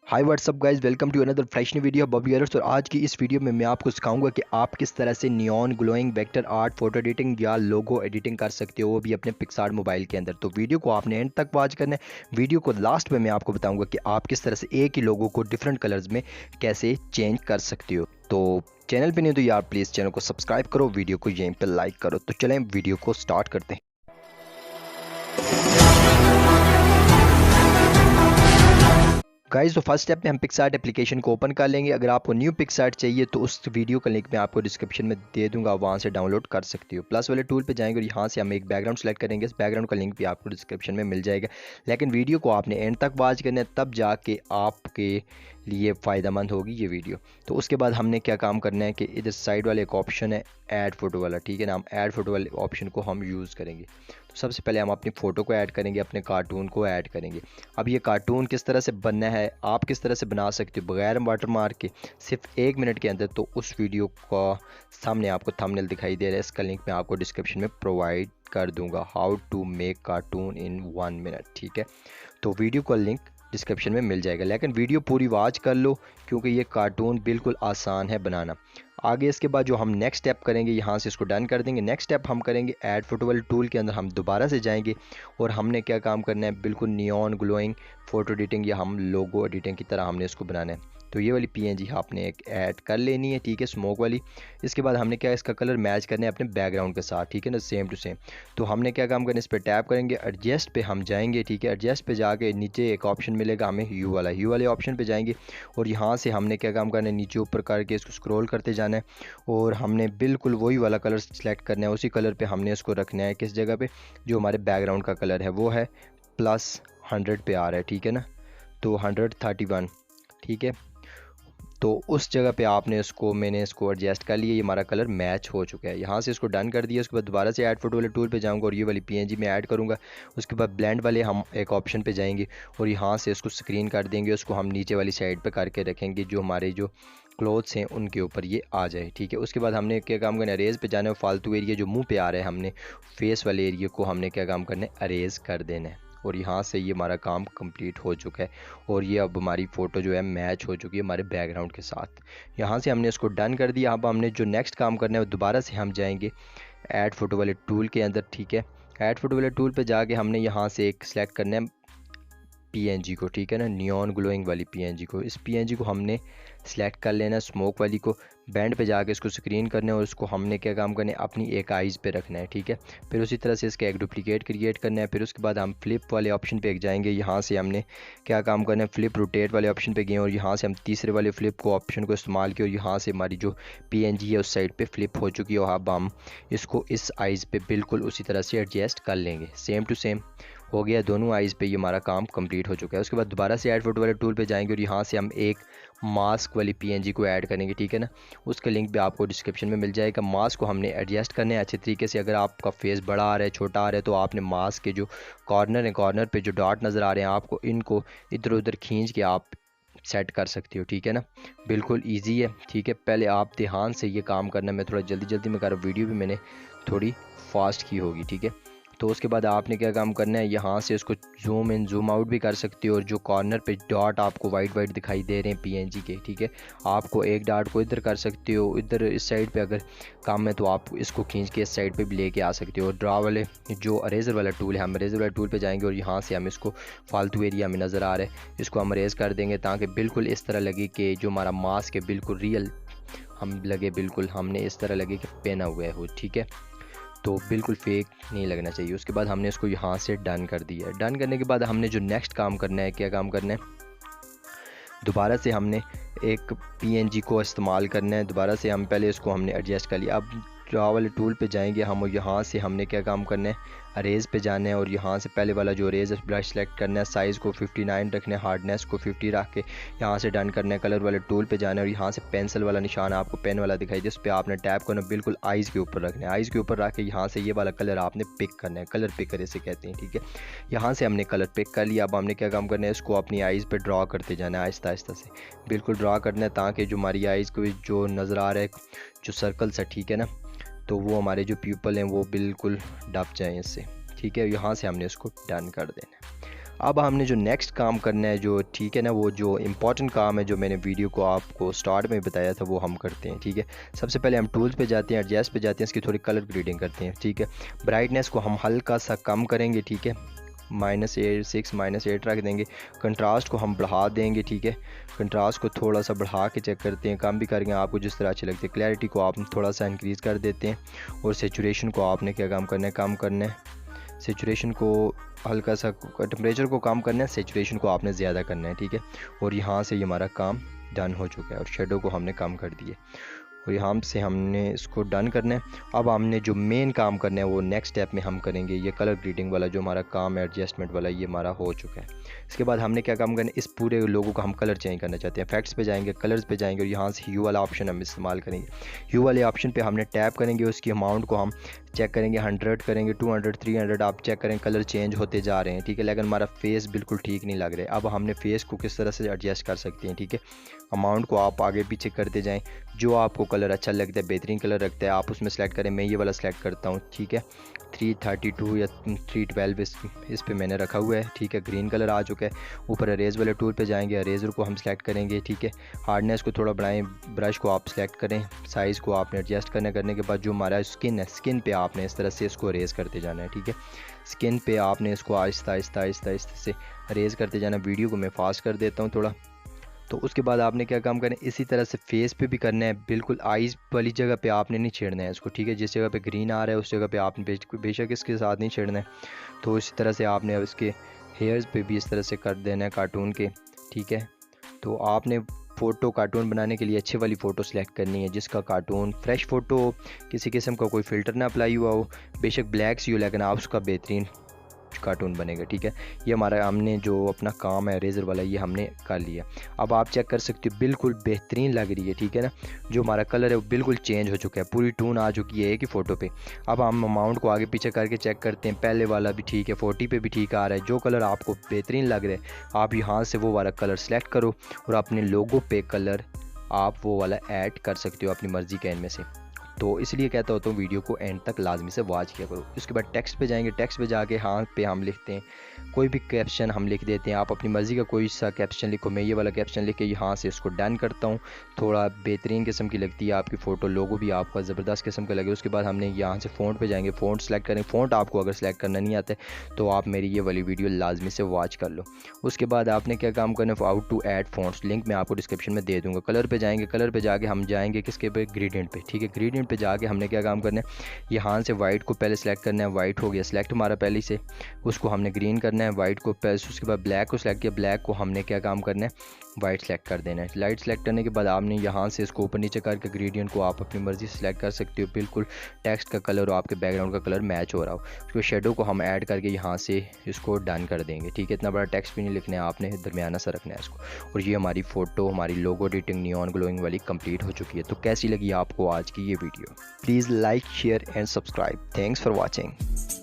Hi whatsapp guys, welcome to another fresh new video Bobby errors. और आज की इस वीडियो में मैं आपको सिखाऊंगा कि आप किस तरह से neon glowing vector art photo editing या लोगो एडिटिंग कर सकते हो, वो भी अपने पिक्सार्ट मोबाइल के अंदर। तो वीडियो को आपने एंड तक वॉच करना है। वीडियो को लास्ट में मैं आपको बताऊंगा कि आप किस तरह से एक ही लोगो को डिफरेंट कलर्स में कैसे चेंज कर सकते हो। तो चैनल पर नहीं तो यार प्लीज़ चैनल को सब्सक्राइब करो, वीडियो को यहीं पर लाइक करो। तो चलें वीडियो को स्टार्ट करते हैं। गाइस, तो फर्स्ट स्टेप में हम पिक्सार्ट एप्लीकेशन को ओपन कर लेंगे। अगर आपको न्यू पिक्सार्ट चाहिए तो उस वीडियो का लिंक मैं आपको डिस्क्रिप्शन में दे दूंगा, वहाँ से डाउनलोड कर सकते हो। प्लस वाले टूल पे जाएंगे और यहाँ से हम एक बैकग्राउंड सेलेक्ट करेंगे। इस बैकग्राउंड का लिंक भी आपको डिस्क्रिप्शन में मिल जाएगा, लेकिन वीडियो को आपने एंड तक वॉच करना है, तब जाके आपके लिए फ़ायदेमंद होगी ये वीडियो। तो उसके बाद हमने क्या काम करना है कि इधर साइड वाले एक ऑप्शन है ऐड फोटो वाला, ठीक है ना। हम ऐड फोटो वाले ऑप्शन को हम यूज़ करेंगे। तो सबसे पहले हम अपनी फ़ोटो को ऐड करेंगे, अपने कार्टून को ऐड करेंगे। अब ये कार्टून किस तरह से बनना है, आप किस तरह से बना सकते हो बगैर वाटर मार्क के, सिर्फ 1 मिनट के अंदर, तो उस वीडियो का सामने आपको थंबनेल दिखाई दे रहा है। इसका लिंक मैं आपको डिस्क्रिप्शन में प्रोवाइड कर दूंगा, how to make cartoon in 1 minute, ठीक है। तो वीडियो का लिंक डिस्क्रिप्शन में मिल जाएगा, लेकिन वीडियो पूरी वॉच कर लो क्योंकि ये कार्टून बिल्कुल आसान है बनाना। आगे इसके बाद जो हम नेक्स्ट स्टेप करेंगे, यहाँ से इसको डन कर देंगे। नेक्स्ट स्टेप हम करेंगे ऐड फोटो वाले टूल के अंदर हम दोबारा से जाएंगे और हमने क्या काम करना है, बिल्कुल नियॉन ग्लोइंग फ़ोटो एडिटिंग या हम लोगो एडिटिंग की तरह हमने इसको बनाना है। तो ये वाली पीएनजी आपने एक ऐड कर लेनी है, ठीक है, स्मोक वाली। इसके बाद हमने क्या इसका कलर मैच करना है अपने बैकग्राउंड के साथ, ठीक है ना, सेम टू सेम। तो हमने क्या काम करना है, इस पर टैप करेंगे, एडजस्ट पे हम जाएंगे, ठीक है। एडजस्ट पे जाके नीचे एक ऑप्शन मिलेगा हमें यू वाला, यू वाले ऑप्शन पे जाएंगे और यहाँ से हमने क्या काम करना है, नीचे ऊपर करके इसको स्क्रॉल करते जाना है और हमने बिल्कुल वही वाला कलर सेलेक्ट करना है। उसी कलर पे हमने इसको रखना है, किस जगह पे, जो हमारे बैकग्राउंड का कलर है वो है +100 पे आ रहा है, ठीक है ना। तो 131, ठीक है। तो उस जगह पे आपने मैंने इसको एडजस्ट कर लिया, ये हमारा कलर मैच हो चुका है। यहाँ से इसको डन कर दिया। उसके बाद दोबारा से ऐड फोटो वाले टूल पे जाऊँगा और ये वाली पीएनजी में ऐड करूँगा। उसके बाद ब्लेंड वाले हम एक ऑप्शन पे जाएंगे और यहाँ से इसको स्क्रीन कर देंगे। उसको हम नीचे वाली साइड पे करके रखेंगे, जो हमारे जो क्लोथ्स हैं उनके ऊपर ये आ जाए, ठीक है। उसके बाद हमने क्या काम करना है, अरेज पे जाना है। फालतू एरिया जो मुँह पे आ रहा है, हमने फेस वाले एरिया को हमने क्या काम करना है, अरेज कर देना है। और यहाँ से ये हमारा काम कंप्लीट हो चुका है और ये अब हमारी फ़ोटो जो है मैच हो चुकी है हमारे बैकग्राउंड के साथ। यहाँ से हमने इसको डन कर दिया। अब हमने जो नेक्स्ट काम करना है वो दोबारा से हम जाएंगे ऐड फोटो वाले टूल के अंदर, ठीक है। ऐड फोटो वाले टूल पे जाके हमने यहाँ से एक सिलेक्ट करना है पीएनजी को, ठीक है ना, नियॉन ग्लोइंग वाली पीएनजी को। इस पीएनजी को हमने सेलेक्ट कर लेना है, स्मोक वाली को। बैंड पे जाके इसको स्क्रीन करना है और उसको हमने क्या काम करना है, अपनी एक आइज़ पे रखना है, ठीक है। फिर उसी तरह से इसका एक डुप्लीकेट क्रिएट करना है। फिर उसके बाद हम फ्लिप वाले ऑप्शन पे जाएंगे। यहाँ से हमने क्या काम करना है, फ्लिप रोटेट वाले ऑप्शन पे गए और यहाँ से हम तीसरे वाले फ्लिप को ऑप्शन को इस्तेमाल किया और यहाँ से हमारी जो पीएनजी है उस साइड पे फ्लिप हो चुकी है। और अब हम इसको इस आइज़ पे बिल्कुल उसी तरह से एडजस्ट कर लेंगे, सेम टू सेम हो गया। दोनों आइज़ पे ये हमारा काम कंप्लीट हो चुका है। उसके बाद दोबारा से ऐड फोटो वाले टूल पे जाएंगे और यहाँ से हम एक मास्क वाली पीएनजी को ऐड करेंगे, ठीक है ना। उसका लिंक भी आपको डिस्क्रिप्शन में मिल जाएगा। मास्क को हमने एडजस्ट करना है अच्छे तरीके से। अगर आपका फेस बड़ा आ रहा है, छोटा आ रहा है, तो आपने मास्क के जो कॉर्नर है, कॉर्नर पे जो डॉट नज़र आ रहे हैं आपको, इनको इधर उधर खींच के आप सेट कर सकते हो, ठीक है ना। बिल्कुल ईजी है, ठीक है। पहले आप ध्यान से ये काम करना। मैं थोड़ा जल्दी जल्दी में कर रहा हूँ, वीडियो भी मैंने थोड़ी फास्ट की होगी, ठीक है। तो उसके बाद आपने क्या काम करना है, यहाँ से इसको जूम इन जूम आउट भी कर सकते हो और जो कॉर्नर पे डॉट आपको वाइट वाइट दिखाई दे रहे हैं पीएनजी के, ठीक है, आपको एक डॉट को इधर कर सकते हो, इधर इस साइड पे अगर काम है तो आप इसको खींच के इस साइड पे भी लेके आ सकते हो। ड्रा वाले जो अरेजर वाला टूल है, हम अरेजर वाले टूल पे जाएंगे और यहाँ से हम इसको फालतू एरिया में नज़र आ रहा है, इसको हम अरेज कर देंगे ताकि बिल्कुल इस तरह लगे कि जो हमारा मास्क है बिल्कुल रियल हम लगे, बिल्कुल हमने इस तरह लगे कि पहना हुआ है, ठीक है। तो बिल्कुल फेक नहीं लगना चाहिए। उसके बाद हमने इसको यहाँ से डन कर दिया। डन करने के बाद हमने जो नेक्स्ट काम करना है, क्या काम करना है, दोबारा से हमने एक पीएनजी को इस्तेमाल करना है। दोबारा से हम पहले इसको हमने एडजस्ट कर लिया। अब ड्रा वाले टूल पे जाएंगे हम और यहाँ से हमने क्या काम करना है, अरेज पे जाना है और यहाँ से पहले वाला जो अरेज ब्रश सेलेक्ट करना है, साइज़ को 59 रखना है, हार्डनेस को 50 रख के यहाँ से डन करना है। कलर वाले टूल पे जाना है और यहाँ से पेंसिल वाला निशान आपको पेन वाला दिखाई दे, उस पर आपने टैप करना, बिल्कुल आइज़ के ऊपर रखना है। आइज़ के ऊपर रख के यहाँ से ये वाला कलर आपने पिक करना है, कलर पिकर इसे कहते हैं, ठीक है। यहाँ से हमने कलर पिक कर लिया। अब हमने क्या काम करना है, इसको अपनी आइज़ पर ड्रा करते जाना है, आहिस्ता आहिस्ता से बिल्कुल ड्रा करना है ताकि जो हमारी आइज़ को जो नज़र आ रहा है जो सर्कल्स है, ठीक है ना, तो वो हमारे जो प्यूपल हैं वो बिल्कुल डब जाएँ इससे, ठीक है। यहाँ से हमने इसको डन कर देना है। अब हमने जो नेक्स्ट काम करना है जो ठीक है ना, वो जो इम्पोर्टेंट काम है जो मैंने वीडियो को आपको स्टार्ट में बताया था वो हम करते हैं। ठीक है, सबसे पहले हम टूल्स पे जाते हैं, एडजस्ट पे जाते हैं, इसकी थोड़ी कलर ग्रेडिंग करते हैं। ठीक है, ब्राइटनेस को हम हल्का सा कम करेंगे। ठीक है, -6 -8 रख देंगे। कंट्रास्ट को हम बढ़ा देंगे। ठीक है, कंट्रास्ट को थोड़ा सा बढ़ा के चेक करते हैं, कम भी करेंगे आपको जिस तरह अच्छी लगती है। क्लैरिटी को आप थोड़ा सा इंक्रीज़ कर देते हैं और सेचुरेशन को आपने क्या काम करना है, कम करना है। सेचुरेशन को हल्का सा, टेम्परेचर को कम करना है, सेचुरेशन को आपने ज़्यादा करना है। ठीक है, और यहाँ से ये हमारा काम डन हो चुका है और शेडो को हमने कम कर दिए और यहाँ से हमने इसको डन करना है। अब हमने जो मेन काम करना है वो नेक्स्ट स्टेप में हम करेंगे। ये कलर ग्रेडिंग वाला जो हमारा काम है, एडजस्टमेंट वाला, ये हमारा हो चुका है। इसके बाद हमने क्या काम करना है, इस पूरे लोगो का हम कलर चेंज करना चाहते हैं। इफेक्ट्स पे जाएंगे, कलर्स पे जाएंगे और यहाँ से ह्यू वाला ऑप्शन हम इस्तेमाल करेंगे। ह्यू वाले ऑप्शन पे हमने टैप करेंगे, उसकी अमाउंट को हम चेक करेंगे, 100 करेंगे, 200, 300 आप चेक करें, कलर चेंज होते जा रहे हैं। ठीक है, लेकिन हमारा फेस बिल्कुल ठीक नहीं लग रहा है। अब हमने फेस को किस तरह से एडजस्ट कर सकते हैं। ठीक है, अमाउंट को आप आगे पीछे करते जाएं, जो आपको कलर अच्छा लगता है, बेहतरीन कलर रखता है, आप उसमें सेलेक्ट करें। मैं ये वाला सेलेक्ट करता हूँ। ठीक है, 332 या 312 इस पे मैंने रखा हुआ है। ठीक है, ग्रीन कलर आ चुका है। ऊपर अरेज वाले टूल पे जाएंगे, अरेजर को हम सेलेक्ट करेंगे। ठीक है, हार्डनेस को थोड़ा बढ़ाएं, ब्रश को आप सेलेक्ट करें, साइज़ को आपने एडजस्ट करने के बाद जो हमारा स्किन है, स्किन पे आपने इस तरह से इसको अरेज करते जाना है। ठीक है, स्किन पे आपने इसको आहिस्ता आहिस्ता आहिस्ता आहिस्ता से अरेज करते जाना। वीडियो को मैं फास्ट कर देता हूँ थोड़ा। तो उसके बाद आपने क्या काम करना है, इसी तरह से फेस पे भी करना है। बिल्कुल आइज़ वाली जगह पे आपने नहीं छेड़ना है इसको। ठीक है, जिस जगह पे ग्रीन आ रहा है उस जगह पे आपने बेशक इसके साथ नहीं छेड़ना है। तो इसी तरह से आपने अब इसके हेयर्स पे भी इस तरह से कर देना है कार्टून के। ठीक है, तो आपने फ़ोटो कार्टून बनाने के लिए अच्छी वाली फ़ोटो सेलेक्ट करनी है, जिसका कार्टून फ्रेश फ़ोटो हो, किसी किस्म का कोई फ़िल्टर ना अप्लाई हुआ हो, बेशक ब्लैक सी हो, लेकिन आप उसका बेहतरीन कार्टून बनेगा। ठीक है, ये हमारा हमने जो अपना काम है रेज़र वाला ये हमने कर लिया। अब आप चेक कर सकते हो, बिल्कुल बेहतरीन लग रही है। ठीक है ना, जो हमारा कलर है वो बिल्कुल चेंज हो चुका है, पूरी टून आ चुकी है एक ही फ़ोटो पे। अब हम अमाउंट को आगे पीछे करके चेक करते हैं, पहले वाला भी ठीक है, 40 पे भी ठीक आ रहा है। जो कलर आपको बेहतरीन लग रहा है आप यहाँ से वो वाला कलर सेलेक्ट करो और अपने लोगो पे कलर आप वो वाला ऐड कर सकते हो अपनी मर्ज़ी के इनमें से। तो इसलिए कहता होता हूँ वीडियो को एंड तक लाजमी से वॉच किया करो। उसके बाद टेक्स्ट पे जाएंगे, टेक्स्ट पे जाके हाँ पे हम लिखते हैं, कोई भी कैप्शन हम लिख देते हैं। आप अपनी मर्ज़ी का कोई सा कैप्शन लिखो, मैं ये वाला कैप्शन लिख के यहाँ से इसको डन करता हूँ। थोड़ा बेहतरीन किस्म की लगती है आपकी फ़ोटो, लोगो भी आपका ज़बरदस्त किस्म का लगे। उसके बाद हमने यहाँ से फ़ॉन्ट पे जाएंगे, फ़ॉन्ट सेलेक्ट करें। फ़ॉन्ट आपको अगर सेलेक्ट करना नहीं आता है तो आप मेरी ये वाली वीडियो लाजमी से वॉच कर लो। उसके बाद आपने क्या काम करना है, how to add fonts, link मैं आपको डिस्क्रिप्शन में दे दूँगा। कलर पे जाएंगे, कलर पे जाके हम जाएंगे किसके पे, ग्रेडियंट पे। ठीक है, ग्रेडियंट पे जाके हमने क्या काम करना है, यहाँ से वाइट को पहले सेलेक्ट करना है। वाइट हो गया सेलेक्ट हमारा पहले से, उसको हमने ग्रीन करना है। वाइट को पहले, उसके बाद ब्लैक को सेलेक्ट किया, ब्लैक को हमने क्या काम करना है, वाइट सेलेक्ट कर देना है। लाइट सेलेक्ट करने के बाद आपने यहाँ से इसको ऊपर नीचे करके ग्रेडियंट को आप अपनी मर्ज़ी से सेलेक्ट कर सकते हो, बिल्कुल टेक्स्ट का कलर और आपके बैकग्राउंड का कलर मैच हो रहा हो। उसको शेडो को हम ऐड करके यहाँ से इसको डन कर देंगे। ठीक है, इतना बड़ा टेक्स्ट भी नहीं लिखना है आपने, दरमियाना सा रखना है इसको। और ये हमारी फ़ोटो, हमारी लोगो एडिटिंग नियॉन ग्लोइंग वाली कंप्लीट हो चुकी है। तो कैसी लगी आपको आज की ये video? Please like, share and subscribe. Thanks for watching.